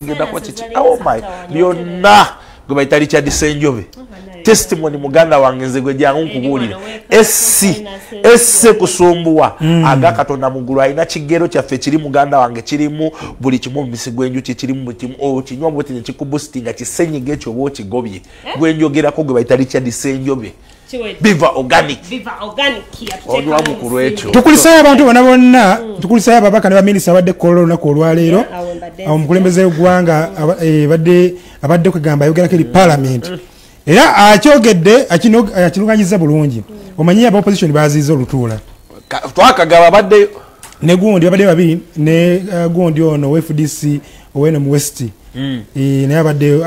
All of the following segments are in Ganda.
ngenda kwa chichi oh my byonna gwe bayita Richard Senjobe testimony muganda wange nze gwe jangu nkubulira esse kusumbuwa aga Katonda mugulu alina kigero kyaffe kiri muganda wange kirimu buli kimu misigo enjuki kirimu buli kimu kinywa bwoti ne kikubustinga kisenyiga ekyo bwo kigobye gwe njogerako gwe bayita Richard Senjobe Biva organic ya tukulisaya abantu bonna bonna tukulisaya babaka ne baminisa abadde kololo na kolwalero omukulembeze w'eggwanga abadde kwegamba ayogera kiri parliament era akyogedde akinuganyiza bulungi omanyi aba opposition baziza olutuula twakagaba abadde ne gundi abadde babiri ne gundi ono we FDC owene mu West naye abaddeyo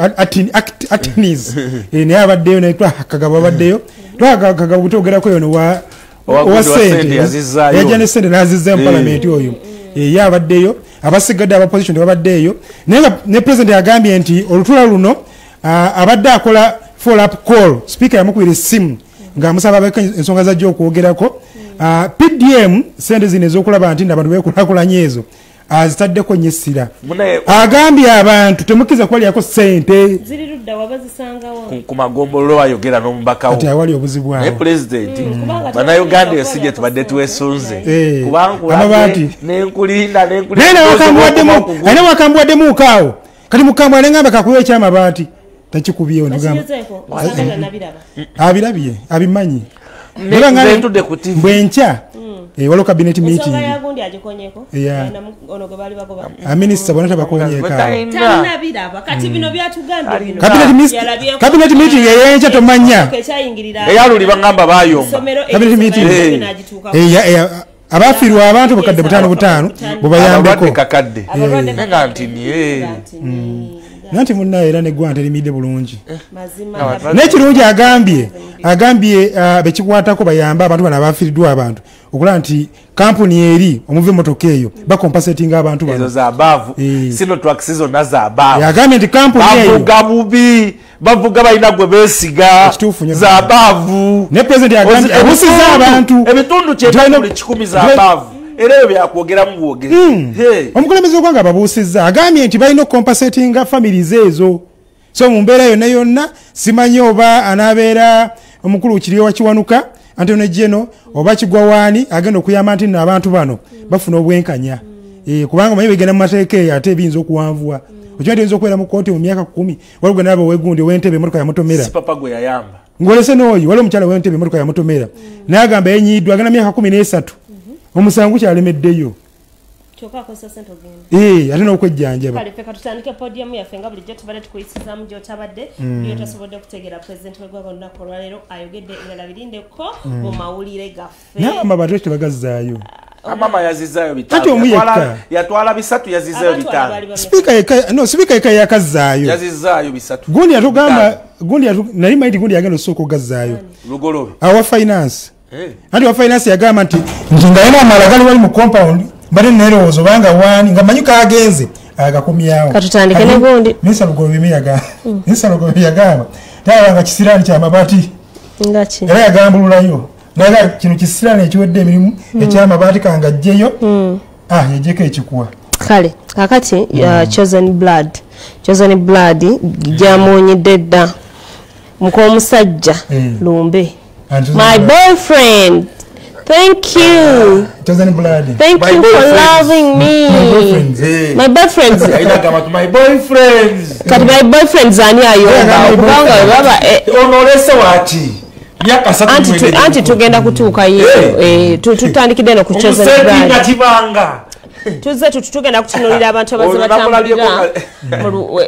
Atinis naye abaddeyo naye twakagaba abaddeyo twakagaba butogerako yono wa sente yajja sente nazizza mu parliament oyo ye abaddeyo abasigadde aba opposition babaddeyo ne president agambye nti olutuula luno abadde akola follow up call speaker yamukubira essimu ng'amusaba abeka ensonga zajja okwogerako PDM sente zino ez'okulaba nti abantu beekulakulanya ezo azitaddeko nyesira agambye abantu temukiza kwaliyako sente zirirudda wabazisangawo ku magombolo ayogera n'omubaka wo ati awali obuzibu awo ne president bannayuganda esije tubadde twesunze kubanga nenkulinda ane wakambuwaddemu kaawo kati mukambwe alengamba kakuwa ekyamabaati takikubyewo abirabye abimanyi bwenkya waliwo cabinet meeting minister bonna tabakonyeekacabinet meeting eyenkya tomanya eyaluli bagamba bayomba cabinet meeting abafiirwa abantu bukadde 5 bubayambeko kakadde nga nti niye nanti munnaye era neggwanga terimidde bulungi n'ekirungi agambye bekikwatako bayamba abantu bano abafiiriddwa abantu okulaba nti kampuni eri omuva emmotoka eyo bakompasatinga abantu banoagambye nti kampuni bavuga bubi bavuga balina gwe beesiga zabaavu ne president agambye abusiza abantu ebitundu kyetali 10 zabaavu era ebyo byakwogeramu bwogezi omukulembeze w'eggwanga ababuusizza agambye nti balina okompasatinga families ezo so mu mbeera yonna yonna simanyi oba anaabeera omukulu kiri wa Kiwanuka Antonio Jeno oba Kigwawaani agenda okuyamba nti nno abantu bano bafuna obwenkanya kubanga manyi begenda mu mateeka eyo ate ebiyinza okuwanvuwa okimanyi tuyinza okubeera mu kooti mu myaka 10 waliwo naaba wegundi ow'entebe emmotoka ya Mutomera si papa gwe yayamba ng'olese n'oyo waliwo omukyala w'entebe emmotoka ya Mutomera naye agamba yenyiiddwa agenda myaka 13 omusango kyalemeddeyo ate n'okwejjanjaba kale feka tutandike podium yaffe nga bulijjo tubadde tukuyisizaamu gy'otabadde niyo tasobodde okutegeera pulezidenti w'eggwanga olunaku olwaleero ayogedde ebirala birindeko mu mawulire gaffe n'amabato ekyo bagazzaayo amama yazizaayo bitano yatwala 3 yazizaayo bitano sipiika yeka yakazzaayo yazizaayo 3 gundi yatugamba nali maiti gundi yagenda osooka ogazzaayo lugolobe awa finance anti wa finance yagamba nti nga yena amala gali wali mu compound bali nerowoozo banga wani nga manyi kaagenze agakomyawo katutandike ne gundi minisa lugolobe yagamba tayabanga kisiraani kyamabaati era yagambululayo naga kino kisiraani ekiwedde emirimu ekyamabaati kangajjeyo yejjeko ekikuwa kale kakati chosen blood gyamuonyedde dda muk'omusajja lumbe my boyfriend. Thank you. Chosen blood. Thank you for loving me. My boyfriends. My boyfriends. Kati my boyfriends ani ayonga. Kubanga baba onorese wati. Myaka 3 anti tugenda kutuuka yeyo. Tutandikidde no ku chosen blood. Tuze tutugenda kutunulira abantu abaze batambulira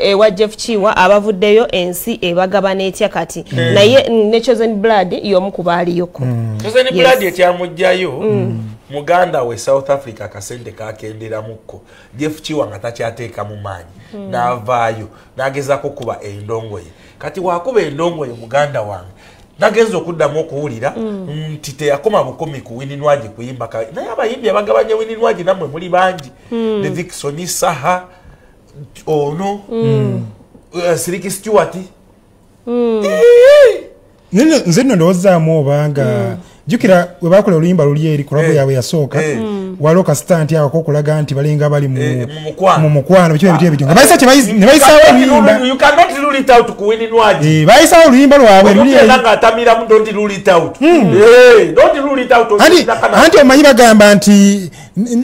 ewa Jeff Chiwa abavuddeyo ensi ebagaba n'etya kati naye ne chosen blood y'omu ku baaliyoko chosen blood ekyamugjayo muganda we South Africa kasente kakenderamuko Jeff Chiwa nga takyateeka mu maanyi n'avaayo n'agezaako kuba endongoye kati waakuba endongoye muganda wange nagenza okuddamu okuwulira nti teyakoma bukomi ku Wininwagi kuyimba naye abayimbi abagabanya Wininwagi nammwe muli bangi ne Vixon Saha ono Siriki Stewart nze nno ndowoozaamu obanga jukira we bakola oluyimba luli eri kolabo yawe yasooka waliwo kasita awo kokulaga nti balinga bali mu mukwano bikiba ebintu ebityo nga bayisa ne bayisawo oluyimba bayisawo oluyimba lwabwe luli anti omanyi bagamba nti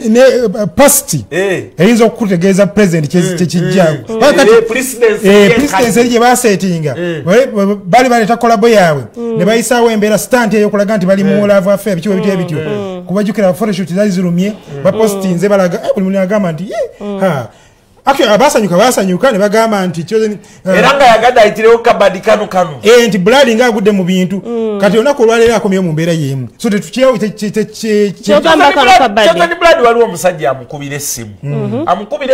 ne pasti eyinza okukutegeeza president kyekijja presidensi eri gye basetinga bali baleeta kolabo yaabwe ne bayisawo embeera stanti eyokulaga nti bali mu love affair bikiba ebintu ebityo kubajjukira photoshoot zaali zirumye bapostinze balaga buli muntu agamba nti basanyuka ne bagamba nti era nga yagadde ayitirewo kabadi kanu nti Blood nga agudde mu bintu kati olunaku olwaleero akomyewo mu mbeera y'emu so tetukyewo Blood waliwo omusajja amukubira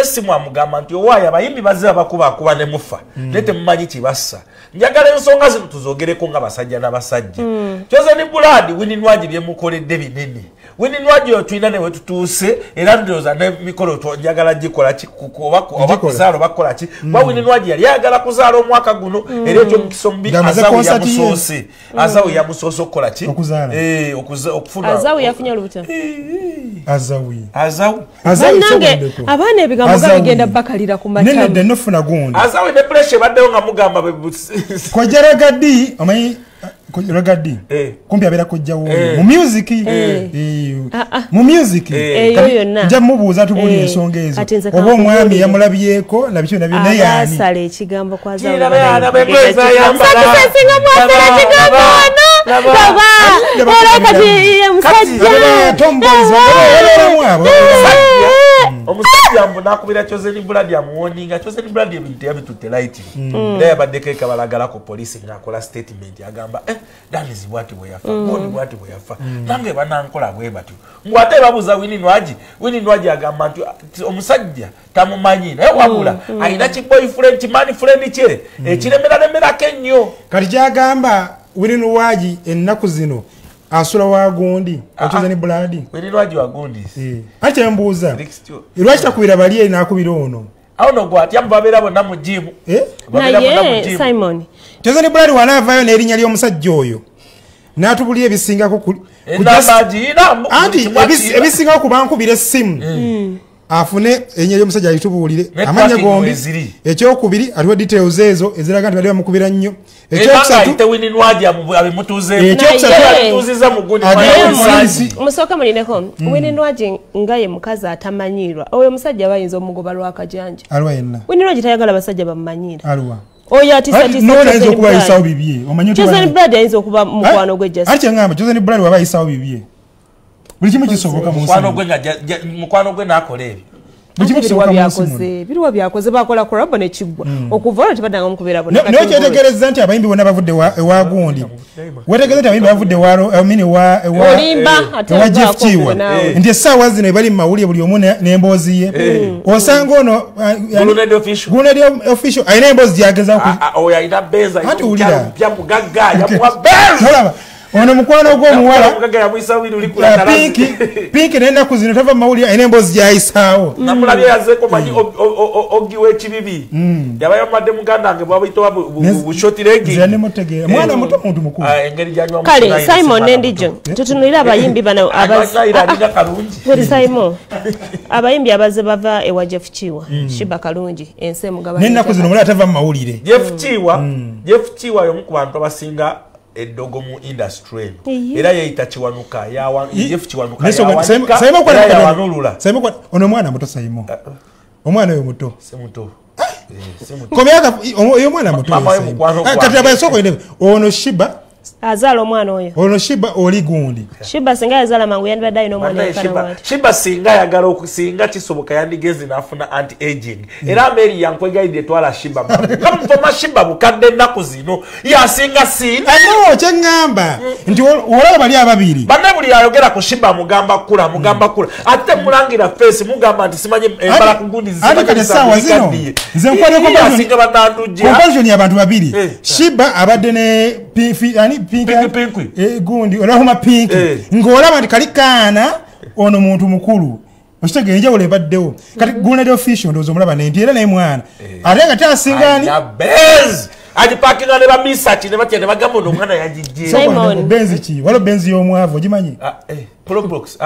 essimu amugamba nti owaayo abayimbi bazze bakubakuba ne mufa naye temumanyi kibassa njagala ensonga zino tuzogereko nga basajja n'abasajja Chosen Blood Nyumirwa byemukoledde binene Nyumirwa tulina ne wetutuuse era ndowooza n'emikolo njagala gikola oba kuzaala bakola ki bwa Nyumirwa yali ayagala kuzaala omwaka guno era ekyo mukisa omubi Azawu yamusoose okukola ki okufuna Azawu yafunye olubuto Azawu nange abaana ebigambo bigenda bakalira ku matama nene nofuna gundi Azawu ne pressure baddeyo nga mugamba kojeragadi omanyi Ragadi kumpi abera kujja wo mu music eyo yonna nja mubuuza tubuli ensonga ezo oba omwami yamulabyeko nabikyo nabyo naye yani asala ekigambo kwa Azawu omusajja mbu nakubira Chosen Blood amuwoninga Chosen Blood ebintu yabitutte light naye abaddeko ekabalagala ku poliisi ng'akola statement agamba Danizi bwati bwe yafa bwati bwe yafa nange banankola bwe batyo ngwate babuza Nyumirwa agamba nti omusajja tamumanyi naye wabula alina kiboyfriend kimani friend kye ekiremeralemerako ennyo kati kyagamba Nyumirwa ennaku zino asula wa gundi Chosen Blood Nyumirwa wagundi ate mbuuza lwaki takubira bali eri nakubira ono awo no gwati ambabeera bonna mu jimu naye Simon Chosen Blood wanaavaayo n'erinnya ly'omusajja oyo n'atubulya ebisingako anti ebisingako kubankubira essimu afune erinnya ly'omusajja alitubuulire amanya gombi ekyokubiri atuwa details ezo eziraga nti bali bamukubira nnyo musooka mulineko Nyumirwa nga ye mukazi atamanyirwa oyo omusajja bayinza omugoba lwakajanja alwa yenna Nyumirwa tayagala basajja bamumanyira alwa oyo atisatisa Chosen Blood ayinza okuba mukwano gwe jasi ati ngamba Chosen Blood waba ayisawo bibye buli kimu kisoboka mu mukwano gwe n'akola ebyo biriwa byakoze bakola korabo nekigwa okuva olwo tebadanga mukubira bona naye kyetegereza nti abayimbi bonna bavudde ewa gundi wetegereza nti abayimbi bavudde ewa Jeff Kiwa nti essaawa zino ebali mu mawulire buli omu n'emboozi ye osanga ono Guned official alina emboozi gyagezaoyo alina benza ono mukwano gw'omuwala pinki n'ennaku zino tava mu mawulire alina emboozi gyayisaawo namulabye yazeeko manyi ogi w'ekibibi yabayo madde muganda wange bwabuyitowa bushotiregimwana muto muntu mukulu kale Simon nendijo tutunulira abayimbi bano Simon abayimbi abaze bava ewa Jeff Kiwa Shiba Kalungi ense mugaba n'ennaku zino mulala tava mu mawulire Jeff Kiwa y'omu ku bantu abasinga eddogo mu industry era yeyita Kiwanuka Jeff Kiwanuka yawanulula ono mwana muto Simon omwana oyo muto semuto oyo mwana muto kati abayesoko ono Shiba azala omwana oyo ono Shiba oli gundi Shiba singa yazala mangu yandibadde alina omwana Shiba singa yagala okusinga kisoboka yandigezi n'afuna anti aging era Mary yankwegaidde etwala Shiba kamutoma Shiba bukadde ennaku zino yasinga sina kyeŋŋamba nti olaba bali ababiri banne buli ayogera ku Shiba mugamba kula ate mulangira face mugamba nti simanyi embala ku gundi essaawa zino nze nkwanasinga banandujja comparison y'abantu babiri Shiba abadde ne Pinky gundi olahuma pinki ng'olaba nti kali kaana ono muntu mukulu okitegeera enjawulo ebaddewo kati Guned official ndowooza omulaba nenti era naye mwana ate nga tasingaani Aji parking ne ba misati ne batya ne bagamba no mwana yajije. Simon benzi ki walo benzi y'omwavu gimanyi progress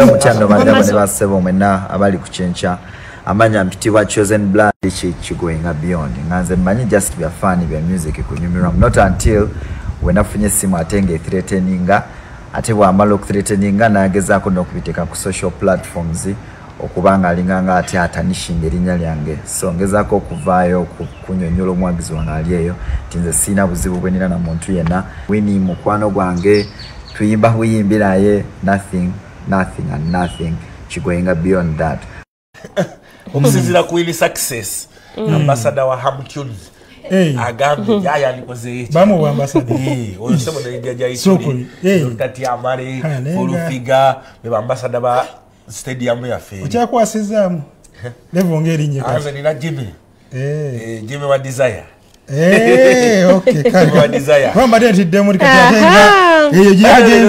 mukyando bagamba ne basebo mena abali kuchencha amanya mpitibwa chosen blood ggwanga beyond nganze manyi just be a fan of music ku Nyumirwa not until when afunye simu atenge threateninga ate bwamala okuthreateninga nagezaako n'okubiteeka ku social platforms okubanga alinganga ate atanishinga erinnya lyange so ngezaako okuvaayo kunyonyola omwagizi wange ali eyo nti nze siina buzibu bwe nina na muntu yenna wini mukwano gwange tuyimba buyimbiraye nothing and nothing ggwanga beyond that okusinzira ku ili success ambassador wa Hamtunes agambe yaya nikoze echi bamu wa ambassador oyo sebo ne jaja isuri tati amare furufiga be ambassador ba stadium ya fe okyakwasizamu level ngeri nye anze nina Jimmy Jimmy wa desire okay kali wa desire kwamba deti demo likatenga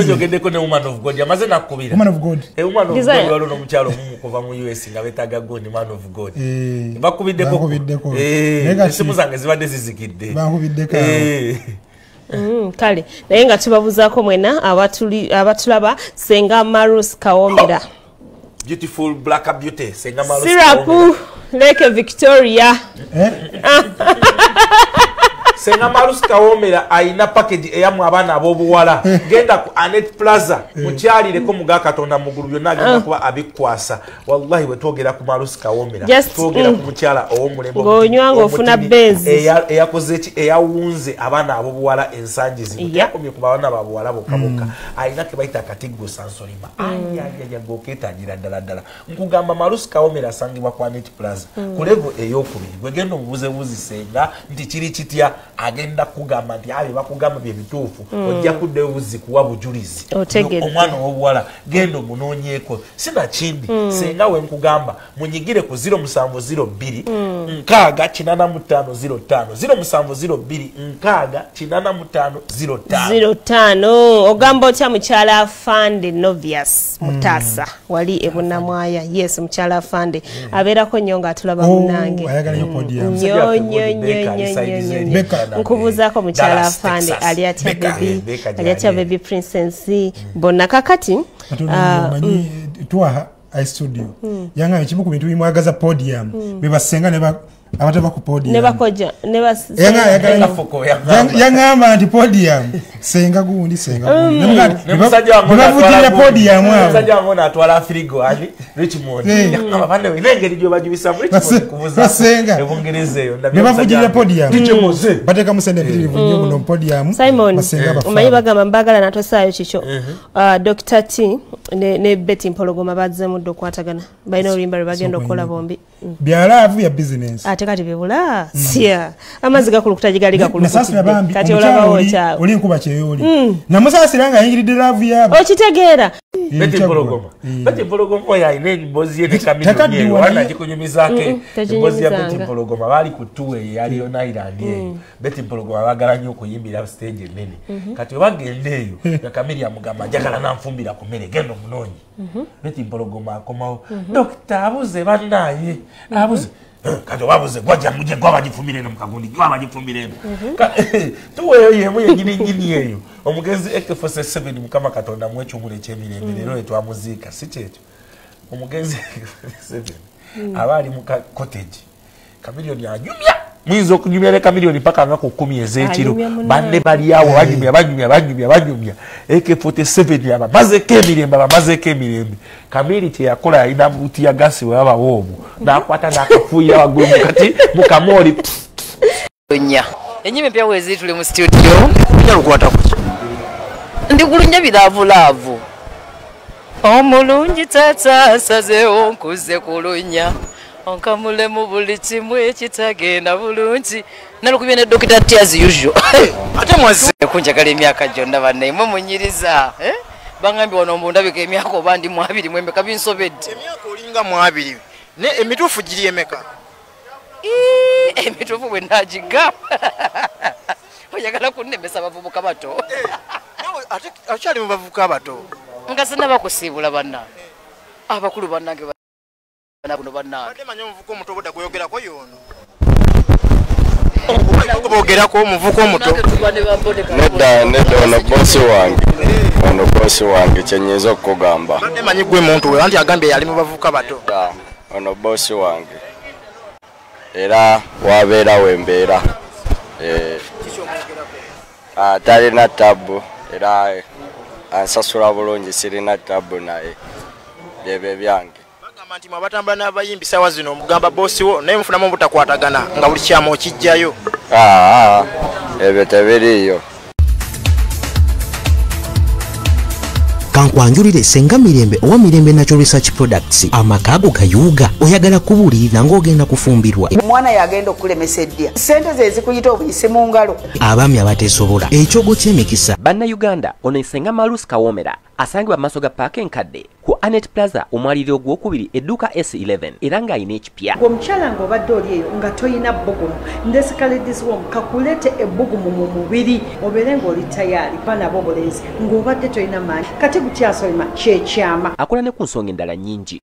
jogende ko ne woman of God yamaze nakubira woman of God woman of God walo no mukyalo kuva mu US nga betaga God man of God bakubiddeko simu zange zibadde zizikidde bakubiddeko kale naye nga tubabuzaako mwena abatulaba Senga Marus Kawomera beautiful black beauty Senga Marus Sirapu Lake Victoria Senga Marus Kawomera aina package eyamu abaana abobuwala genda ku Anet Plaza mukyalireko muga Katonda mugulu byonna genda kuba abikwasa wallahi we twogera ku Marus Kawomera twogera ku mukyala ow'omulembe ng'onywanga ofuna benzi eyakoze ki eyawunze abaana abobuwala ensangi zino yakomye ku baana babuwala bokaboka aina ke bayita katiggo sansolima goketangira ddala nkugamba Marus Kawomera asangibwa ku Anet Plaza ku level ey'okubiri gwe genda omubuzebuzi Senga nti kiri kitya agenda kugamba nti abe bakugamba bye bituufu ojja kuddeyo buzi kuwa bujulizi omwana w'obuwala genda omunoonyeeko sina kindi Senga we nkugamba munyigire ku 0702 nkaaga 8505 0702 nkaaga 8505 ogamba otya mukyala afande Novius Mutasa wali ebunamwaya yes mukyala afande abeerako nnyo ng'atulaba munange ayagala yo Podium nkubuzaako mukyala afande ali atya baby princess bonna kakati manyi tuwa studio yanga ekimu ku bintu bimwagaza Podium beba Senga ne abatava ku Podium ne bakoja ne bas yangamba nti Podium Senga gundi nebavugirira Podium musajja wange atwala frigo ali Richmond abapande engeri gyobajubisa Richmond kubuza ebungereza eyo nebavugirira Podium bateka musende mpitirivu nnyo muno Podium Simon omanyi bagamba mbagala natosaayo kikyo Dr. T ne Betty Mpologoma bazze muddo okwatagana balina oluyimba lwe bagenda okukola bombi byalaavu ya business ate kati bibula sia amazzi gakulukuta gigali gakulukuta kati olabawo kyawe oli nkuba kyeyoli namusaasira nga ayingiridde laavu yaabo okitegeera Betty Mpologoma oyo ayina embozi ye ne kamiliyoni wana gikunyumizaako embozi ya Betty Mpologoma baali ku tuwe yaliyo Nailand eyo Betty Mpologoma baagala nnyo okuyimbira stage ennene kati webagenda eyo nga Kamili amugamba njagala nanfumbira ku mmere genda omunoonyi Betty Mpologoma akomawo dokita abuze bannaaye abuze kati wabuze gwajja muje gwabagifumira eno mukagundi gwabagifumira eno tuweeyo yemu yenyininyini eyo omugenzi AK47 mukama Katonda mwekyumule ekyemirembe leero etwamuziika si kyekyo omugenzi AK47 abaali mu cottage Kamiliyoni anyumya muyinza okunyumya ne Kamiliyoni paka nga ku 10 ez'ekiro banne bali awo banyumya AK47 abamazeko emirembe Kamili kyeyakola yalina buti ya gasi we babawo omwo n'akwata n'akafuuyira waggulu mukati mukamooli lunya enyime mpya wezi tuli mu studio lukwata ndi kulunya bilaavulaavu omulungi tata asazeewo nkuze kulunya onkamule mu buli kimu ekitagenda bulungi nalukubye ne Dr. T as usual ate mwaze kunjagala emyaka gyonna bannaye mwe munyiriza bangambye wano mbundabika emyaka oba ndi 2 mwembe kabinsobedde emyaka olinga 2 ne emituufu giri emeka emituufu bwe nagiga oyagala kunnemesa abavubuka bato ate akyali mu bavubuka abato nga sinaba kusiibula bannange abakulu bannange buno bannange ate manya omuvubuka omuto obudda gweyogerako yoono bogerako omuvuko omuto nedda ono bosi wange kyenyiza okugamba manyi gwe muntu we anti agambye yali mu bavuka bato ono bosi wange era wabeerawo embeera talina tabu era ansasula bulungi sirina tabu naye byebyo ebyange bagamba nti mwabatambula n'abayimbi sawa zino omugamba bosi wo naye mufunamu obutakwatagana nga buli kyama okijjayo ebyo tebiriiyo kankwanjulire senga mirembe owa mirembe natural research products amakago kayuga oyagala kubulirira ng'ogenda kufumbirwa omwana yagenda okulemesa eddia sente ze zikuyita obuyise mu ngalo abaami abateesobola ekyogo ky'emikisa bannayuganda ono ensenga malusi kawomera asangibwa maaso ga paaka enkadde ku Anet Plaza omwaliro ogwokubiri edduuka S11 era ng'ayina ekipya omukyala ng'obadde oli eyo nga toyina bbugumu ndesikalidisiwom kakuleete ebbugumu mu mubiri obeere ng'oli tayaali banabo obulenzi ng'obadde toyina maanyi kati bukyasolima kyekyama akola ne ku nsonga endala nnyingi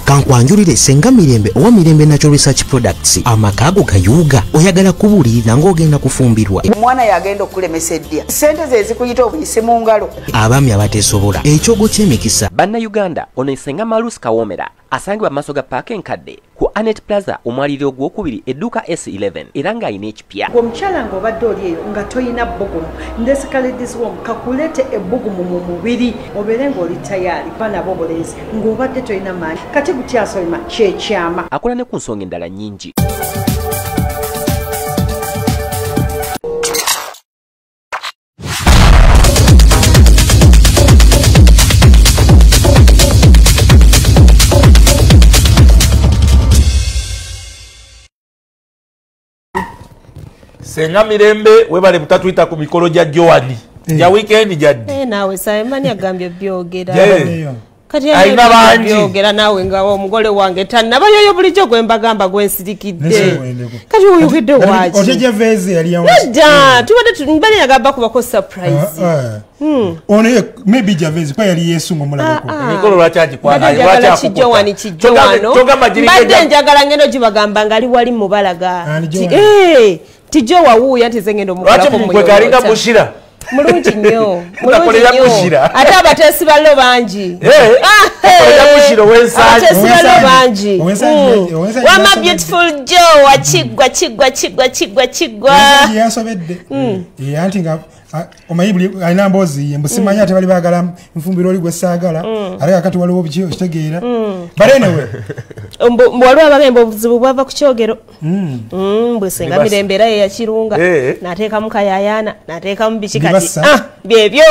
kankwanjulire senga mirembe owa mirembe natural research products amakago kayuga oyagala kubulirira ng'ogenda kufumbirwa omwana yagenda okulemesa eddia sente ze zikuyita obuyise mu ngalo abaami abateesobola ekyogo ky'emikisa bannayuganda ono ensenga malusi kawomera asangibwa maaso ga paaka enkadde ku Anet Plaza omwaliro ogwokubiri edduuka S11 era ng'ayina ekipya omukyala ng'obadde oli eyo nga toyina bbugumu ndesikalidisiwom kakuleete ebbugumu mu mubiri obeere ng'oli tayaali banabo obulenzi ng'obadde toyina maanyi kati bukyasolima kyekyama akola ne ku nsonga endala nnyingi senga mirembe webale butatuyita ku mikolo gya Joani ya weekend jaddi nawe Simon agambye byogera kati ayina bangi byogera nawe nga omugole wange tannabayoyo bulijjo gwe mbagamba gwensirikidde kati oyogedde waaki oteje vezi yali ya nedda tubadde mbale yagamba kubako surprise ono maybe javezi kwa yali yesu ngomulabako mikolo lwachaji kwa kijowani kijowano mbadde njagala ngendo gibagamba ngali wali mubalaga tijo wawuya ntizengendo mukolako mu mwe galinga mushira mulungi nnyo ate abateesi ballo bangi abateesi ballo bangi wama beautiful jo wakigwa kigwa kigwa kigwa kigwa yasobedde anti nga omayibuli alina mbozi embusimanya ate bali bagala nfumbiro oli gwe saagala ate kakati waliwo biki okitegeera but anyway waliwo abagamba obuzibu bwava ku kyogero bwe senga mirembe era ye yakirunga n'ateekamu kayayaana n'ateekamu biki kati byebyo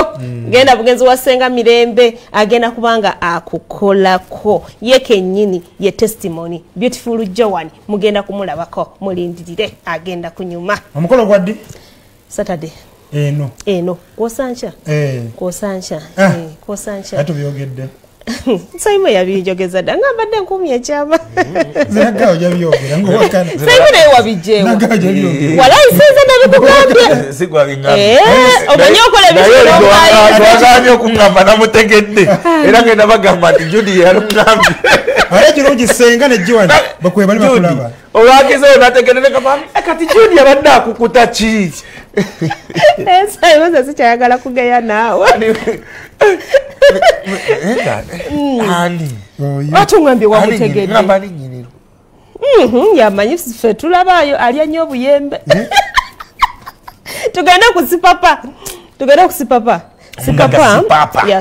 genda bugenzi wa senga mirembe agenda kubanga akukolako ye kennyini ye testimony beautiful Joan mugenda kumulabako mulindirire agenda kunyuma omukolo gwaddi Saturday eno kosancha kosancha kosancha atubyogedde Saimo yabijogeza danga mbadde nkumi ekyama zagawo jabyogera ngowakana Saimo naye wabijewa nagawo jabyogera wala isenza nabikugambye sigwa bingamba omanyi okola ebyo okungamba namutegedde era ngenda bagamba nti Judy yalungambye ate kirungi senga nejjiwano bakwe bali bakulaba olwagezeyo nategedde kapam kati Judy abadde akukuta ki Saimo sasa sikyayagala kugeya naawe ani atungambye wamutegedde ngamba ni nyiniro yamanyi ffe tulabaayo alya nnyo obuyembe tugenda kusipapa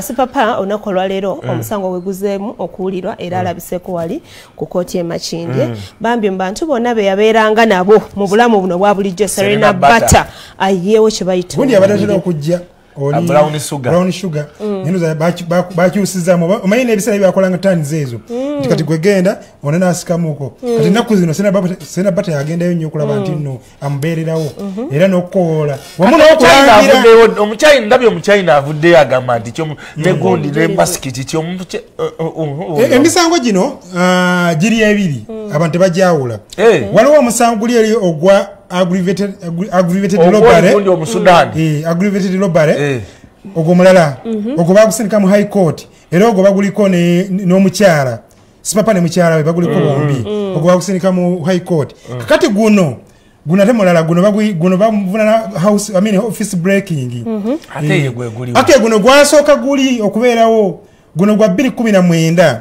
sipapa olunaku olwaleero omusango weguzeemu okuwulirwa era alabiseko wali ku kooti emakindye bambi mu bantu bonna be yabeeranga nabo mu bulamu buno bwa bulijjo Serena Bata ayeewo kye bayita ubundi abadatera okujja brown sugar nino bakyusizamu omanyi n'ebiseera byakolanga tani ezo kati gwegenda ona nasikamuko kati ennaku zino Serena Bata yagendayo nnyo okulaba nti nno amubeererawo era n'okukoola wamu n'okulangira omukyayina ndabye omukyayina avuddeyo agamba nti negundi ne masikiti emisango gino giri ebiri abantu tebajawula waliwo omusango guli eri ogwa aggravated robbery ogwo mulala ogwo bagusindika mu high court era ogwo baguliko n'omukyala sipapa ne mukyala we baguliko bombi ogwo bagusindika mu high court kakati guno ate mulala guno bamuvuna office breaking ate guno gwasooka guli okubeerawo guno gwa 2019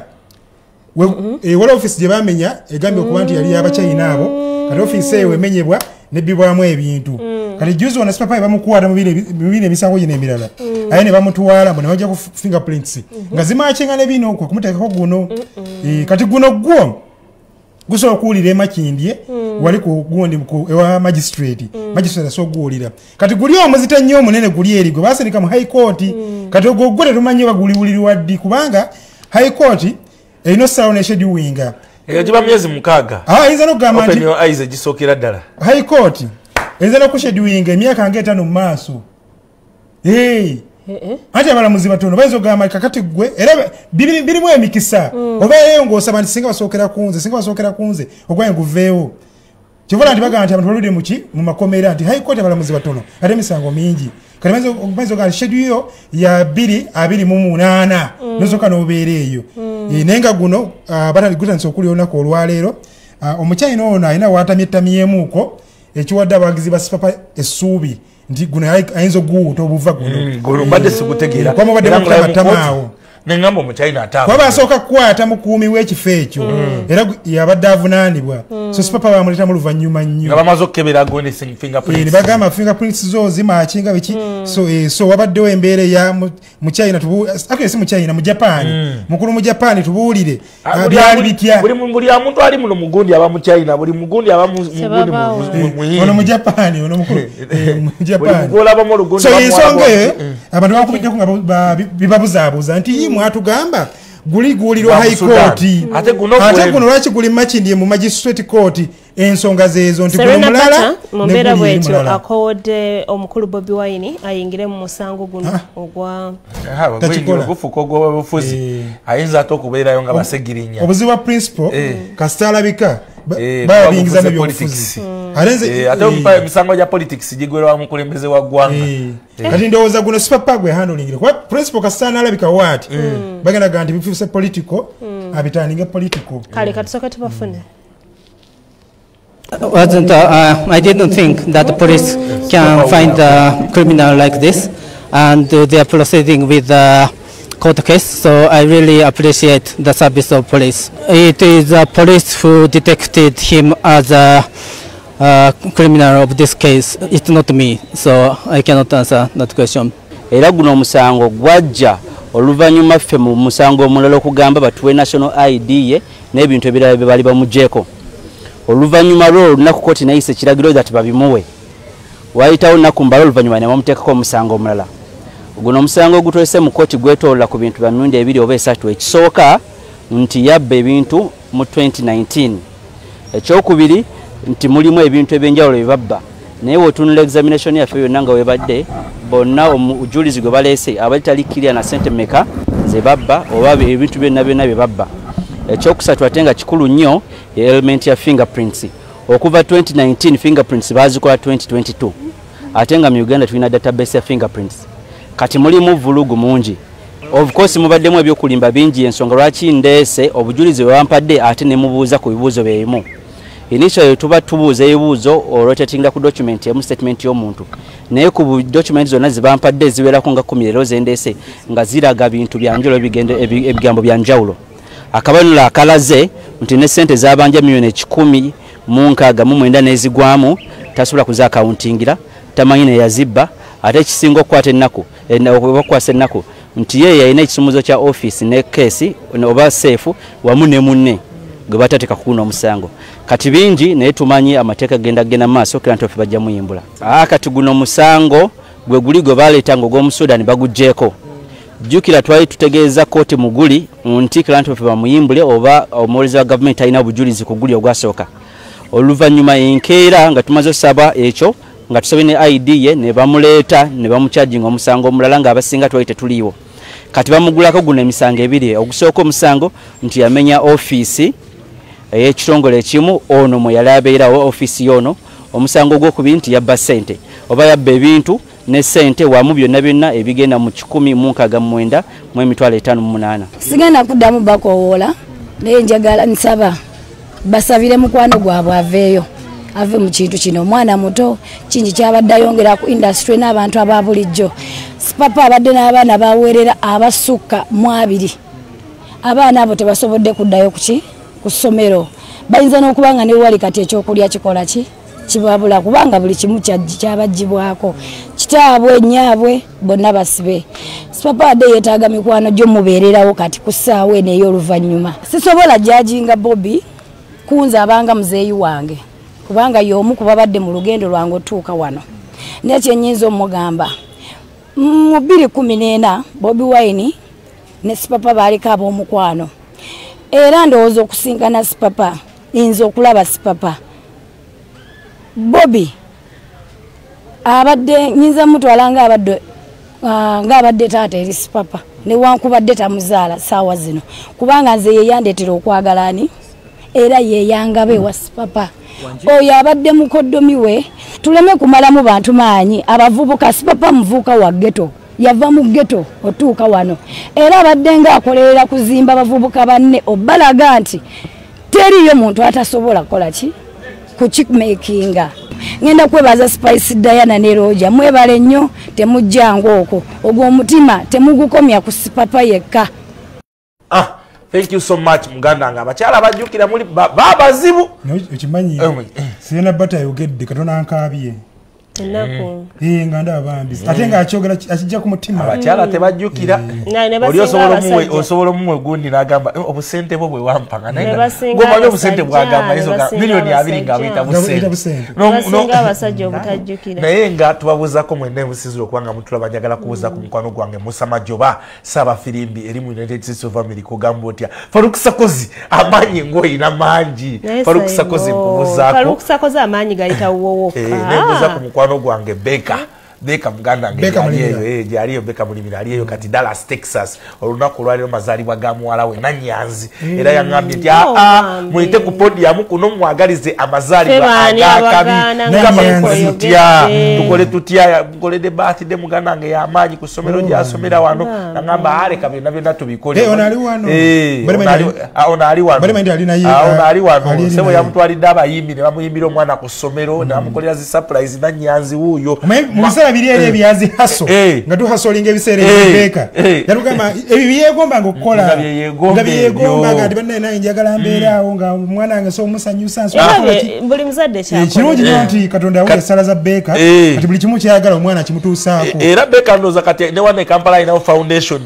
wala office gye bamenya egambye okuba nti yali abachayina abo kati office eyo emenyebwa nebibwamu ebintu kati juzi wana sipapa bamukwata mu bine emisango gino emirala aye ne bamutwala mbona bajja ku fingerprints nga zimaachenga ne bino okwo kumuteekako guno kati guno gwo gusobola okuwulira emakindye wali ku gundi ewa magistrate asobola okuwulira kati guli omuzita nnyo omunene guli eri gwe basindika mu high court kati ogwo gwo tetumanyi baguliwulirwa ddi kubanga high court erina ssaawa n'eshediwinga eyajiba myezi 6 ayinza n'okugamba nti open your eyes egisookera ddala high court eyinza n'okushediwinga emyaka nga 5 mu maaso ate abalamuzi batono bayinza okugamba kakati gwe era birimu emikisa obeereyo ng'osaba nti singa basookera ku nze ogwaye nguveewo kivola nti bagamba nti abantu baludde mu makomera nti high court abalamuzi batono ate emisango mingi kati bayinza okugamba sheduyo ya 228 nosooka n'obeera eyo naye nga guno gutandise okulya olunaku olwaleero omukyayina ono alina waatamyetamyemuuko ekiwadde abawagizi ba sipapa essuubi nti guno ayinza okuwuuta obuva guno mbadde sikutegeera kwamubadde bakutamattamaawo nengamba omukyayina ataaba kuba basooka kukwata mukuumi w'ekifo ekyo era yabadde avunaanibwa so sipapa bamuletamu luvannyuma nnyo nga bamaze okukebera gone fingerprints ne bagamba fingerprints zo zimaakinga biki so wabaddewo embeera eya mukyayina si mukyayina mu Japan mukulu mu Japan tubuulire byali bitya buli amuntu ali muno mugundi aba mukyayina buli mugundi aba mugundi ono mu Japan ono mukulu mu Japan so ensonga eyo abantu bakubiddeko nga bibabuzaabuza nti mwatugamba guligulirwa high court ate guno lwaki guli makindye mu magistrate court ensonga zeezo nti guno mulala mumbeera bwetyo akowodde omukulu Bobi Wine ayingire mu musango guno ogwa ogufuka ogw'obufuzi ayinza ate okubeerayo nga basegirinya obuzibu bwa principal Kasalabecca babingiza n'ebyobufuzi ate emisango gya politics gigwerwa mukulembeze wa ggwanga kati ndowooza guno sipapa gwe handlingire kuba principal Kasalabecca waati bagenda gamba nti bifuuse political abitandinge political kale katusooke tubafune I didn't think that the police can find a criminal like this, and they are proceeding with the court case. So I really appreciate the service of police. It is the police who detected him as a criminal of this case. It's not me, so I cannot answer that question. Era guno omusango gwajja oluvannyuma ffe mu musango omulala okugamba batuwe national ID ye n'ebintu ebirala bye bali bamugyeko. Oluvannyuma lwo olunaku kooti nayise ekiragiro that babimuwe wayitawo nnaku mbala oluvannyuma ne bamuteekako omusango omulala. Guno omusango ogutwese mu kooti gwetolola ku bintu bya mirundi 2 oba 3. Ekisooka nti yabba ebintu mu 2019. Ekyokubiri nti mulimu ebintu ebyenjawulo bye babba naye wotunula examination yaffe yonna nga webadde bonna omujulizi gwe baleese abali talikirya na sente meka ze babba oba ebintu byonna byonna bye babba. Ekyokusatu ate nga kikulu nnyo element ya fingerprints. Okuva 2019 fingerprints bazikola 2022 ate nga mu Uganda tulina database ya fingerprints. Kati mulimu vulugu mungi. Of course mubaddemu ebyokulimba bingi ensonga lwaki ndeese obujulizi bwe bampadde ate ne mubuuza ku bibuuzo byemu. Initially tuba tubuuza ebibuuzo rotating ku document emu statement y'omuntu. Naye ku document zonna zibampadde ziwerako nga 10 leero zendeese nga ziraga bintu byanjolo ebigambo byanjawulo. Akabanula akalaze nti ne sente zabanja milioni 10 mu nkaaga mu mwenda nezigwamu tasobola kuza accountingira tamanyi ne yazibba ate kisingo kwate ennaku okubakwasa ennaku nti yeye yalina ekisumuzo kya office ne case oba safe wamu ne munne gwe batateka kukuuna omusango. Kati bingi naye tumanyi amateeka genda maaso kera ntofe bajja muyimbula. Kati guno musango gwe guli gwe baleeta ng'ogw'omusuudani bagugjeeko. Jukira twali tutegeeza kooti muguli nti kera ntofe bamuyimbule oba omuwolezi wa gavumenti alina obujulizi ku guli ogwasooka. Oluvannyuma enkeera nga tumaze osaba ekyo nga tusabye ne ID ye ne bamuleeta ne bamukyajinga omusango omulala ng'abasinga twali tetuliiwo. Kati bamugulako guno emisango ebiri. Ogusooka omusango nti yamenya ofiisi ey'ekitongole ekimu ono mwe yali abeerawo ofiisi y'ono. Omusango ogwokubiri nti yabba ssente oba yabba ebintu ne ssente wamu byonna byonna ebigenda mu 10,900 mu emitwalo 58. Sigenda kuddamu bakowoola naye njagala nsaba basabire mukwano gwabwe aveeyo ave mu kintu kino. Omwana muto kingi kyabadde ayongera ku industry n'abantu ababulijjo. Papa abadde n'abaana baweerera abasukka mu 2. Abaana abo tebasobodde kuddayo ku ssomero. Bayinza n'okubanga ne wali kati ekyokulya kikola kibabula kubanga buli kimu kyabagibwako. Kitaabwe nyaabwe bonna basibe. Papa adde yeetaaga mikwano gyo mubeererawo kati ku ssaawa eno ey'oluvannyuma. Sisobola jajinga Bobby kunza abanga muzeeyi wange kubanga y'omu ku babadde mu lugendo lwange otuuka wano. Naye kyennyinza omugamba mu 2014 Bobby Wine ne Papa baaliko ab'omukwano era ndowooza okusinkana Papa nze okulaba Papa Bobby abadde nyinza mutwala ng'abadde taata eri Papa newankubadde tamuzaala saawa zino kubanga nze yeyandeetera okwagala ani era yeyangabe wa Papa oyo abadde mukoddomi we. Tuleme kumalamu bantu maanyi abavubuka. Papa muvuka wa ghetto yava mu ghetto otuuka wano era abadde ng'akolerera kuzimba abavubuka banne obalaga nti teriyo muntu atasobola kola ku chickmakinga. Ngenda kwebaza Spice Diana ne Roja mwebale nnyo temujjango okwo ogw'omutima temugukomya ku Papa yekka. Thank you so much muganda nga abakyala bajjukira muli babazibu. Ekimanyi sirina bata yogedde katona ankabye. Enako. Nganda abambi. Ate nga akyogera akijja ku mutima. Abakyala tebajjukira. Oli osobola omumwe gundi n'agamba obusente bwo bwe wampanga naye ng'omanyi obusente bwagamba ezo milioni 2 nga buyita busente. Basinga abasajja obutajjukira. Naye nga tubabuuzako mwenda emusiziro okubanga mutula banjagala kubuuza ku mukwano gwange Musa Majoba Ssaabafirimbi eri mu United States of America ogamba otya Farouk Sakozi amaanyi ng'oyina mangi. Farouk Sakozi mkubuuzaako. Farouk Sakozi amaanyi gayita wowoka. Nebuuza ku mukwano gwange Beka muganda nge yaliyo Beka Mulimira aliyo kati Dallas Texas olunaku lwaliro mazaalibwa ga muwala we Nanyanzi era yangambye nti muyite ku Podium kuno mwagalize amazaalibwa agakabi tukole de birthday muganda nge y'amaanyi ku ssomero gy'asomera wano nangamba aleka byonna byonna tubikole onali wano sebo yamutwalidde abayimbi ne bamuyimbira omwana ku ssomero ne bamukolera zi surprise Nanyanzi wuuyo biriere byazi haso nga tu hasolinga ebiseere ebeka yarugama ebiyegomba ngokola nga biyegomba nga tibanne na njagala mbeera awo nga mwana wange so musanyusa so buli muzadde kyako kirungi nti Katonda awe sala za Beka kati buli kimu kyagala omwana kimutuusaako era Beka ndoza kati ne wane Kampala ina foundation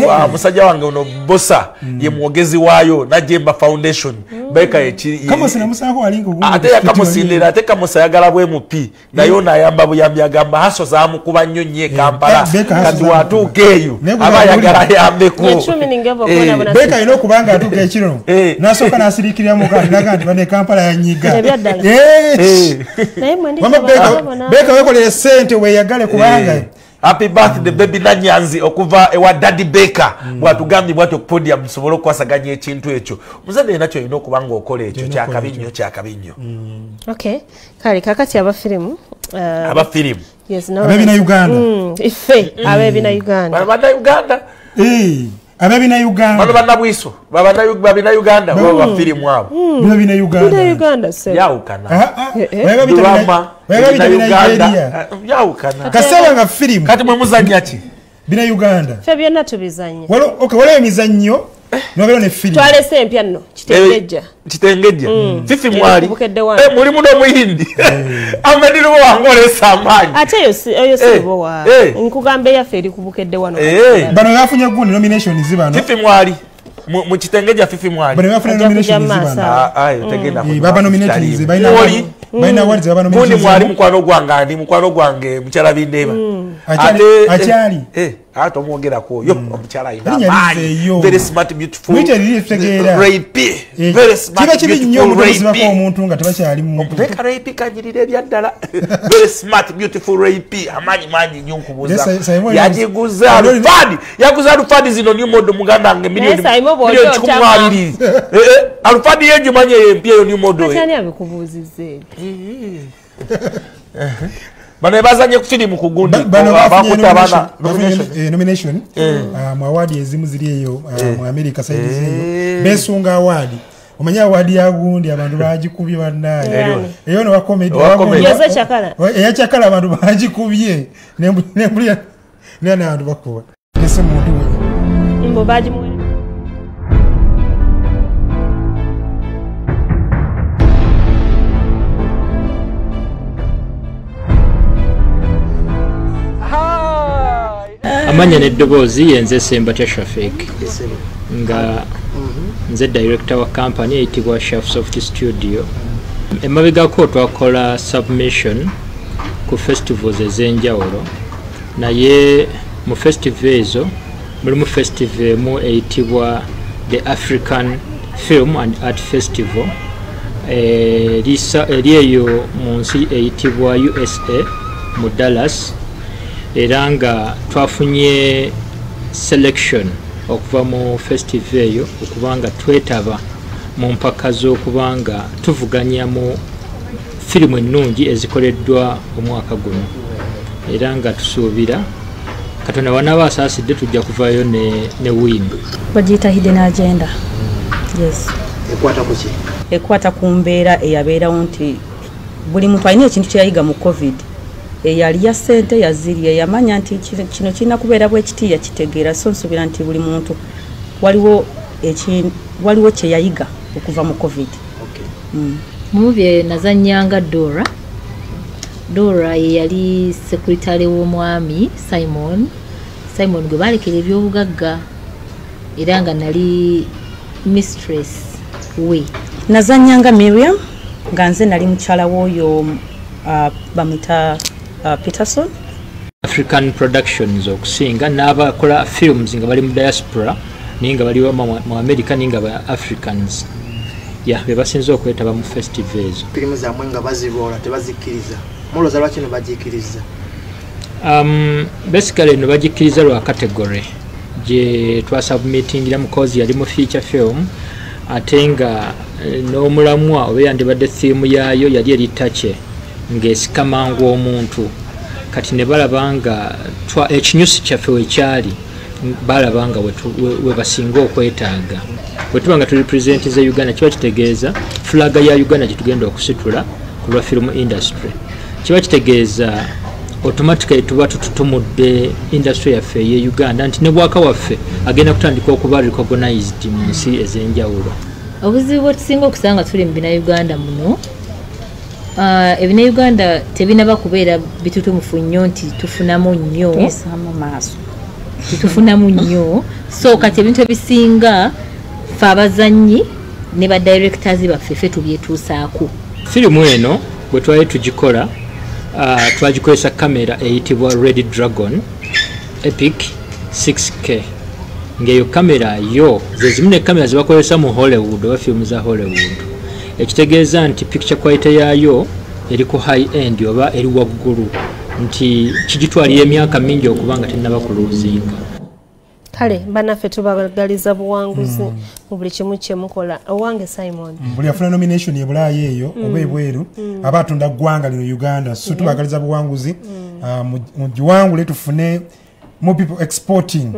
wa musajja wange ono Bosa ye mwogezi waayo na Jemba Foundation Beka ekiri Kamusi namusako alinko gundi ate yakamusindira ate kamusa yagala bwe mupi nayo nayamba buyambi agamba haso zamu kuba nnyo nnyo Kampala kati watuukeeyo aba yagala yambeko Beka ino kubanga atuuka ekiro nasooka nasirikirira mu kandi naga nti bane Kampala yanyiga Beka wekolere sente weyagale kubanga Happy birthday baby Nanyanzi okuva ewa Daddy Baker bwatugambye bwatyo Podium musobolo kwasaganya ekintu ekyo muzadde nakyo ino kubanga okola ekyo kyakabinyo Okay kale kakati abafilimu yes no ababina Uganda ife ababina Uganda ababina Uganda bano banabwiso babina Uganda baba filimu abo babina Uganda se yaukana yaukana kasaba nga filimu kati mwe muzanya ki bina Uganda fe byonna tubizanya wala emizannyo nobero ne filimu twale sempya nno kitengejja fifi mwali muri muno muyindi amadiru wangole samanyi ate yo sibo wa nkugambe ya feri kubukedde wano bano yafunye gundi nomination zibano fifi mwali mu kitengejja fifi mwali bano yafunye nomination zibano ayo tegenda baba nomination zibaina baina awards baba nomination gundi mwali mukwano gwange muchala bindeba achali ato mwogera ko yo omuchala ina very smart beautiful rape very smart beautiful omuntu nga tebachali mu mpeka rape kanyirire byaddala very smart beautiful rape amanyi nyunkubuza yajiguza alfadi zino new model muganda nge milioni 12 alfadi yeje manye empie yo new model atani abikubuzize bano bazanye ku filimu kugundi bakuta bana nomination mu award ezimu ziri eyo mu America side zeyo besunga award omanya award ya gundi abantu bagikubye bannaye eyo no comedy yose chakala eya chakala abantu bagikubye nembulya nana abantu bakuba nese muntu mbo baji mu amanya n'eddoboozi yenze Semba Shafik nga nze director wa company eyitibwa Soft Studio emabegako twakola submission ku festivals ez'enjawulo naye mu festival ezo mulimu festival emu eyitibwa the African Film and Art Festival eri eyo mu nsi eyitibwa USA mu Dallas era nga twafunye selection okuva mu festival eyo okubanga twetaba mu mpaka z'okubanga tuvuganya mu firimu ennungi ezikoleddwa omwaka guno era nga tusuubira Katonda wanaaba asaasidde tujja kuvaayo ne win bagiyita hidden agenda. Yes. Ekwata ku mbeera eyabeerawo nti buli muntu alina ekintu kyeyayiga mu covid eyali ya ssente yazirya yamanya nti kino kirina kubeera bwekiti yakitegeera so nsuubira nti buli muntu waliwo kyeyayiga okuva mu covid. Movie nazanyanga Dora yali secretary w'omwami Simon gwe balekera ebyobugagga era nga nali mistress we. Nazanyanga Miriam nga nze nali mukyala w'oyo bamwita Peterson. African productions okusinga n'abakola films nga bali mu diaspora naye nga bali mu America naye nga ba Africans be basinze okwetaba mu festivals. Filimu zammwe nga baziboola tebazikiriza muloza lwaki nebagikiriza? Basically no bagikiriza lwa category gye twasubmitingira mu cause yali mu feature film ate nga n'omulamwa oba yandibadde theme yaayo yali eritache ng'esikamangu omuntu kati ne balaba nga ekinyusi kyaffe wekyali balaba nga we basinga okwetaaga bwe tuba nga turepresentize Uganda kiba kitegeeza fulaga ya Uganda gye tugenda okusitula ku lwa film industry kiba kitegeeza automatically tuba tutumudde industry yaffe ye Uganda nti ne bwaka waffe agenda kutandika okuba recognized mu nsi ez'enjawulo. Obuzibu otusinga okusanga tuli mu bina Uganda muno ebina Uganda tebinaba kubeera bitutumufu nnyo nti tufunamu nnyo tufunamu nnyo so kati ebintu ebisinga fe abazannyi ne ba directors baffe ffe tubyetuusaako. Firimu eno bwe twali tugikola twagikozesa kamera eyitibwa Red Dragon Epic 6K. Ng'eyo kamera yo ze zimu ne kamera zebakozesa mu Hollywood oba firimu za Hollywood. Ekitegeeza nti picture quality yaayo eri ku high end oba eri waggulu nti kigitwalira emyaka mingi okubanga tennaba kuluzinga. Kale banaffe tubagaliza buwanguzi mu buli kimu kye mukola. Owange Simon buli afuna nomination ye Bulaya eyo oba ebweru abatunda ggwanga lino Uganda so tubagaliza buwanguzi mu giwangule tufune more people exporting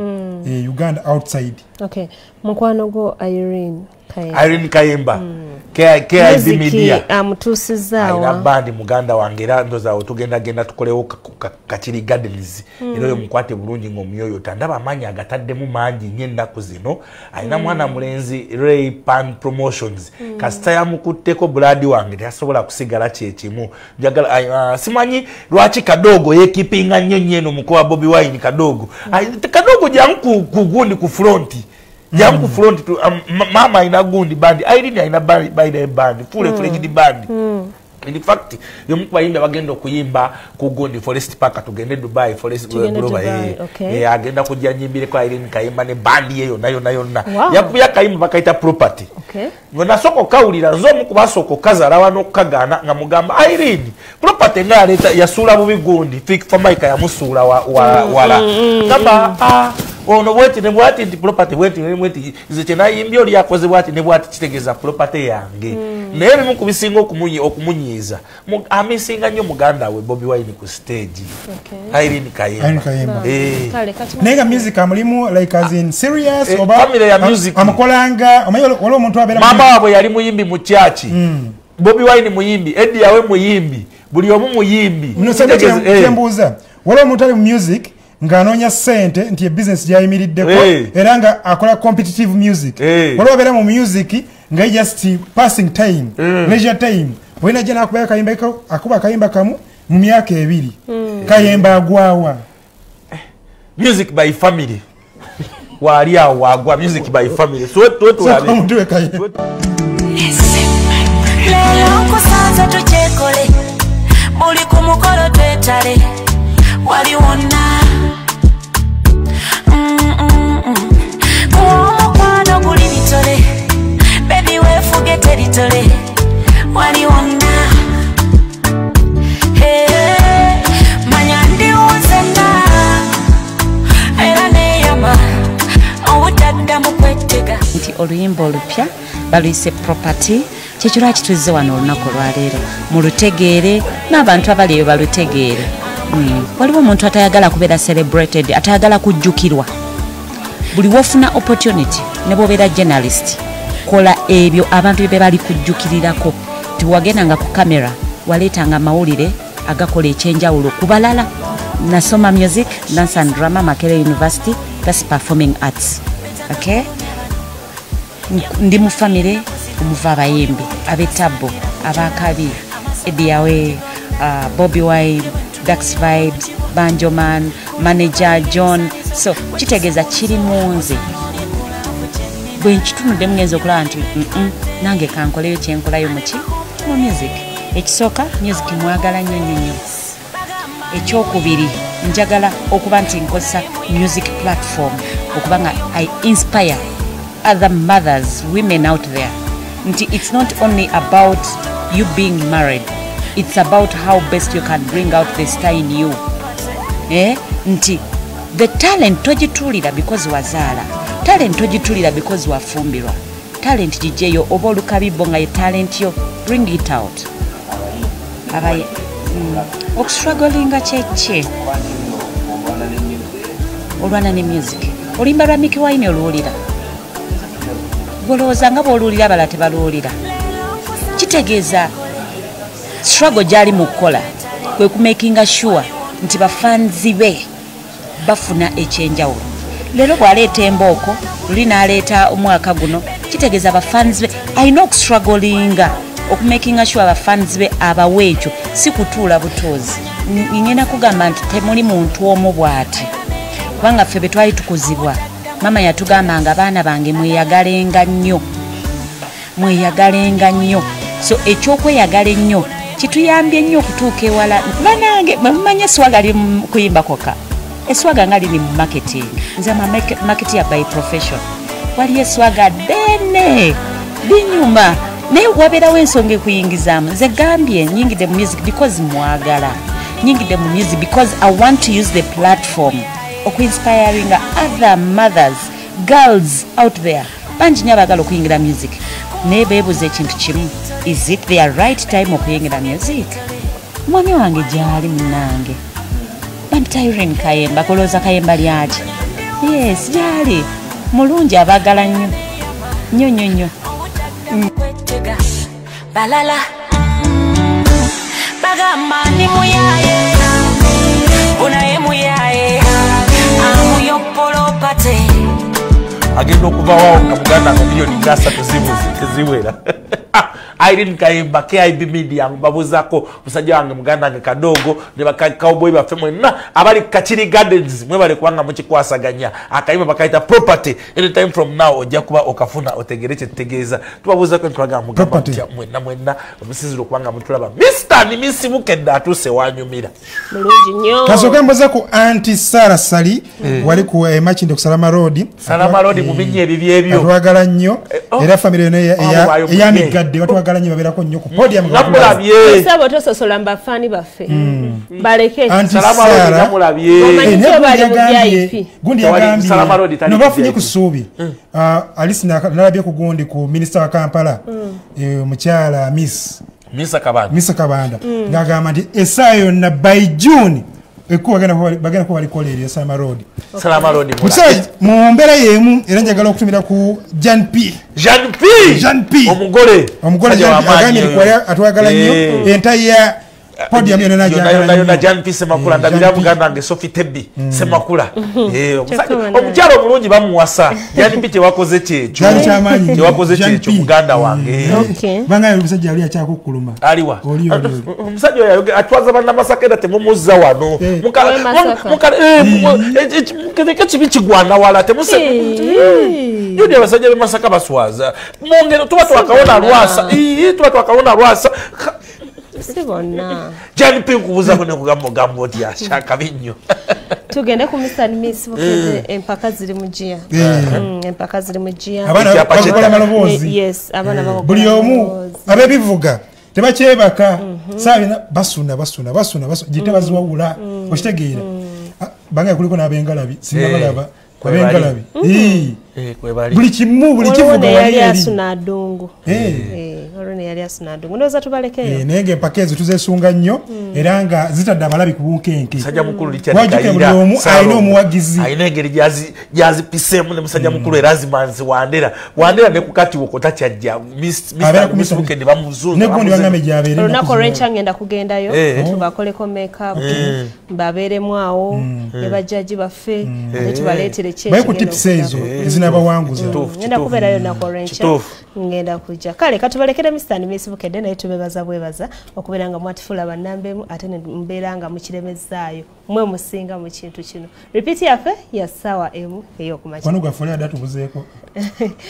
Uganda outside. Okay, mukwano go Irene Kayemba KID Media amutusizawa aina bandi muganda wangera ndoza tugenda tukolewo kachiri gardens ero mukwate bulungi ng'omyoyo tandaba amanya agataddemu mangi nyenda kuzino aina mwana mulenzi Ray Pan Promotions kasita yamukutteko buladi wange tasobola kusigala kyekimu njagala simanyi lwaki kadogo yekipinga nnyo nnyo mukowa Bobby Wine kadogo jangu kugundi ku front Jamku front to mama ina gundi bandi Irene ina bandi full fledged band. In fact yomukuba yimba bagenda okuyimba ku Gondi Forest Park tugende Dubai Forest Global agenda kujja nyimbire kwa Irene Kayimba ne bandi yeyo nayo yakuya Kayimba bakaita property. Ngona soko kawulira nzo mukuba soko kazala wano kagana nga mugamba Irene property nga leta yasula bubi Gondi fik for Mike ya musula wala kama ono bweti ne bwati ndi property bweti zitena yimbi oli yakoze bwati ne bwati kitegeza property yange nebe mu kubisinga okumunyiza amisinga nnyo muganda we Bobby Wine ku stage. Irene Kayemba nega music amulimu like as in serious oba family ya music amakolanga omayo wala omuntu abera mama wabwe yali muyimbi mu church Bobby Wine muyimbi Eddie yawe muyimbi buli omu muyimbi tembuza wala omuntu ali mu music nganonya sente nti business yayimiriddeko era nga akola competitive music waliwo beera mu music nga just passing time leisure time wena jana akuba kayimba kamu mu myaka 2 kayemba agwawa music by family wali awagwa music by family so mutwe kayemba leo kusanza tuchekole muli kumukolo twetale waliwona mukwano guli bitole baby wefuge teritole waliwona manya ndiwuzena era neyama obutadda mukwetega nti oluyimba olupya baluyise property kyekyo lwaki tuzze wano olunaku lwaleero mulutegeere n'abantu abaliyo balutegeere. Waliwo omuntu atayagala kubeera celebrated atayagala kujjukirwa buli wofuna opportunity ne bwobeera journalist kola ebyo abantu bye bali kujjukirirako tiwagendanga ku kamera waleetanga amawulire agakola ekyenjawulo ku balala. Nasoma music dance and drama Makerere University, that's performing arts. Okay, ndi mu family omuva abayimbi abetabo abakabi ediyawe Bobby Wine Dax Vibes, Banjo Man, Manager John. So kitegeza kiri munze bwe nkitunudde mugenzi okulaba nti nange kankoleyo kyenkolayo muki mu music. Ekisooka music mwagala nnyo. Ekyokubiri njagala okuba nti nkozesa music platform okuba nga I inspire other mothers, women out there nti it's not only about you being married, it's about how best you can bring out the star in you. Nti the talent tojitulira because wazaala, talent tojitulira because wafumbirwa, talent jijeyo oba olukabibo nga ye talent yo, bring it out. Abaye okustrugglinga kyekye olwana ne music olimba lwa Mickey Wine oluwulira golowooza nga bw'oluwulira abala tebaluwulira kitegeeza struggle gyali mu kukola kwe kumakinga sure nti bafanzi be bafuna ekyenjawulo. Leero bw'aleeta embooko luli n'aleeta omwaka guno kitegeeza bafanzi be alina okustrugglinga okumakinga sure abafanzi be abawa ekyo si kutuula butuuzi. Ngenda kugamba nti temuli muntu omu bw'ati kubanga ffe be twali tukuzibwa mama yatugambanga abaana bange mweyagalenga nnyo mweyagalenga nnyo so ekyokweyagala ennyo kituyambye nnyo okutuuka ewala banange mumanyi eswaga li kuyimba koka eswaga nga liri mu marketing nze market ya by profession wali eswaga ddene linyuma naye wabeerawo ensonga ekuyingizaamu nze gambye nyingidde mu music because mwagala nyingidde mu music because I want to use the platform okuinspiring other mothers girls out there bangi nnyo abaagala okuyingira music naye beebuuza ekintu kimu is it their right time okuyingira music mwami wange gyali munange bamutiring Kayemba kolooza Kayemba lyaki yes gyali mulungi abaagala nnyo nnyo nnyo nnyo balala bagamba ni muyaye unaye muyaye amuyopolopate agenda okuvawo nga muganda nga miliyoni nga 3 teziwera Irene Kayemba KIB Media babuzaako musajja wange muganda wange kadogo ne bakawboy baffe mwenna abali Kachiri Gardens mwe bali kubanga mukikwasaganya akayimba bakaita property anytime from now ojja kuba okafuna otegere kyetegeeza tubabuzaako ntulaga mugamba mwenna omusiziro kubanga mutulaba Mr. ni Miss Mukedda atuse wanyumira mulungi nnyo kasoke mboza ku anti Sara Sali wali ku Machinde ku Salama Road mu binye ebyo atwagala nnyo era family eno ya migadde batwagala nnyo babeerako nnyo ku Podium ngabulabye sabo tososola mbafani baffe baleke Salama Road ngamulabye gundi yagambye no bafunye ku Suubi alisina nalabye ku gundi ku minister wa Kampala mukyala Misa Kabanda ngagamba nti esayo na by June ekuwa bagenda ko balikolerera Salama Road mumbera yemu era njagala okutumira ku Jean P omugole agambye kwa atwagala nnyo entaya Podium na Jean P Semakula ndabira muganda nge Sophie Tebbi Semakula omukyalo omulungi bamuwasa Jean P kyewakoze kyekyo muganda wange banga omusajja ali akyakukuluma aliwa omusajja oyo atwaza banna Masaka temumuzza wano kibi kigwana wala yodi abasajja be Masaka baswaza mwongere tuba twakawona lwasa sibonna Jean P kubuza ko nekugamba oti ashaka binyo tugende ku Mr. Miss Bukede empaka ziri mujia abana bakola malobozi yes abana bakola buli omu abebivuga tebakyebaka sabina basuna gitebaziwawula okitegeera banga kuliko n'abengalabi sinnabalaba abengalabi buli kivuga yali asuna adungu yali asuna adungu ndoza tubalekeyo nenge pakezo tuzesunga nnyo era nga zitadde abalabi ku bunkenke musajja mukulu likyadikaira ayina omuwagizi ayina engeri gyazipisemu ne musajja mukulu erazimanzi wandera ne kukati woko takyajja Miss Bukede bamuzunza negundi bangame gyabeere olunaku olw'enkya ngenda kugendayo tubakoleko makeup babeeremu awo ne bajjaji baffe ne tubaleetere bayiku tips ezo ezinabawanguza ngenda kubeerayo olunaku olw'enkya ngenda kujja kale katubalekere Mr. Miss Bukede naye tubebaza bwebaza okubeera nga mwatifula bannambemu ate ne mbeera nga mukiremezaayo mwe musinga mu kintu kino repeat yaffe ya ssaawa emu ey'okumakya wano gafule adatu buzeeko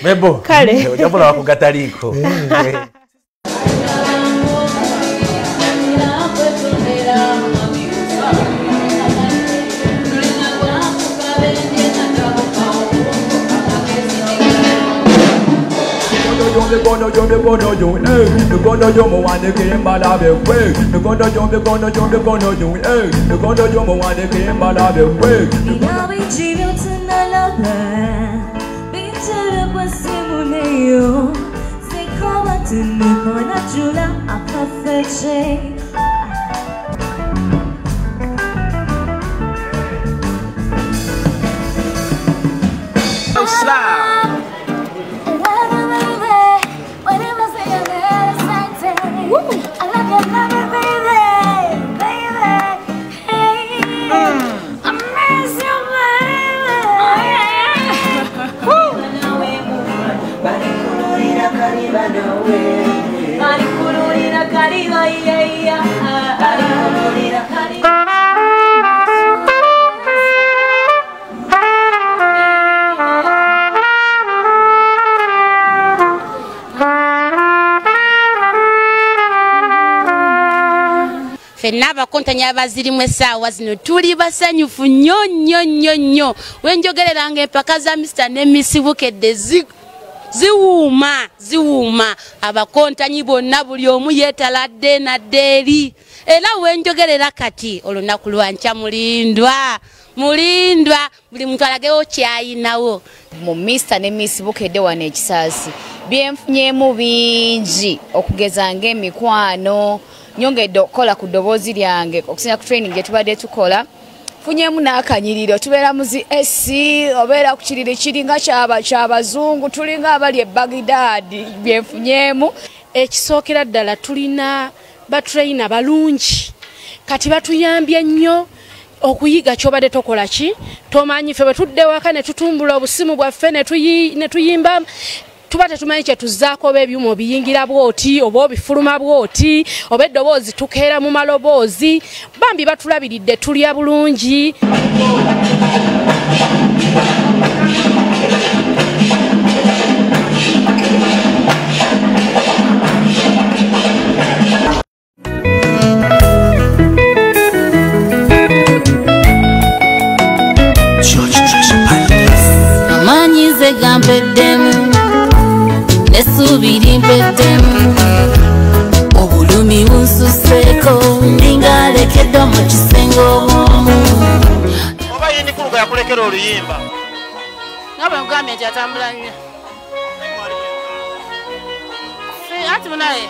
mebo kale ojabula wakugataliko ffenna abakontanya abazirimu essaawa zino tuli basanyufu nnyo wenjogereranga empaka za Mr. ne Miss Bukedde ziwuuma abakontanyi bonna buli omu yeetaladde nadde eri era wenjogerera kati olunaku lwankya mulindwa buli muntu alagewo kyayinawo mu Mr. ne Miss Bukedde wano ekisaasi byenfunyemu bingi okugeza ng'emikwano nyongedde okukola ku ddoboozi lyange okusinga ku training gye tubadde tukola funyemu n'akanyiriro tubeera muzi esi obeera ku kiriri kiringa kyabazungu tulinga abali e Baghdad byenfunyemu ekisookera ddala tulina batraina balungi kati batuyambye nnyo okuyiga kyobadde tokola ki tomanyi ffe bwe tudde waka ne tutumbula obusimu bwaffe ne tuyimba tuba tetumanyi kye tuzzaako oba ebyuma obiyingira bwoti oba obifuluma bwoti oba eddoboozi tukeera mu maloboozi bambi batulabiridde tulya bulungi amanyize gampeddemu nesubiri mpeddemu obulumi bunsuseeko ndingalekeddwa mu kisenge obwomu oba yindi kuluga yakulekera oluyimba nga bwe mugambye nti atambula nnyo ati munaye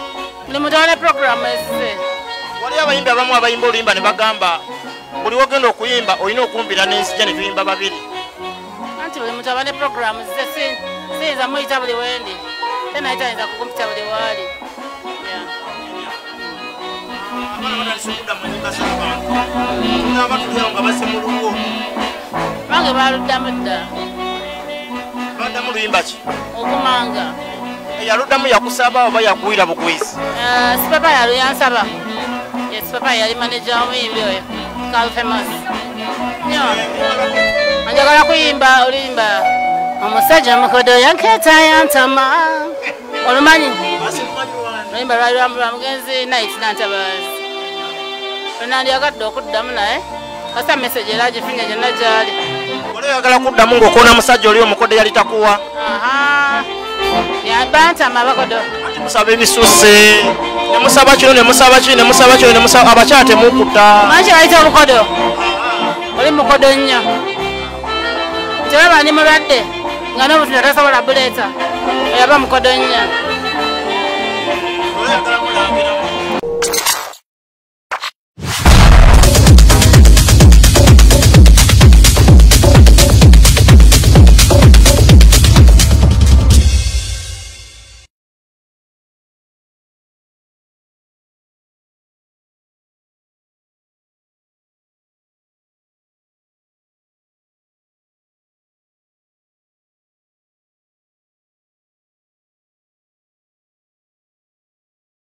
buli muntu alina puroguramu ezise waliyo abayimbi abamu abayimba oluyimba ne bagamba buli wogenda okuyimba olina okumpira n'ensija ne tuyimba babiri anti buli muntu aba ne puroguramu zise siyinza muyita buli wendi tenayita yinza kukumpita buli waali bange baluddamu dda baddamu luyimba ki okumanga yaluddamu yakusaba oba yakuwira bugwizi sipapa yansaba sipapa yali maneja w'omuyimbi oyo Calfemas anjagala kuyimba oluyimba omusajja mukodo yankeeta yantama olumanyi oluyimba lwali lwa mugenzi night nantabazi lwenandyagadde okuddamu naye kasa message era agifunye gyonna gyali wali oyagala kuddamu ng'okoona musajja oli omukodo yali takuwa bantama bakodo musaba ebisusse nemusaba kino nemusaba kino nemusaba kino nemusaba abakyala temukutta manyi kyebayita obukodo oli mukodo nnyo tebaba ndi mulwadde nga n'obutunda tasobola buleeta oyaba mukodo nnyo oyagala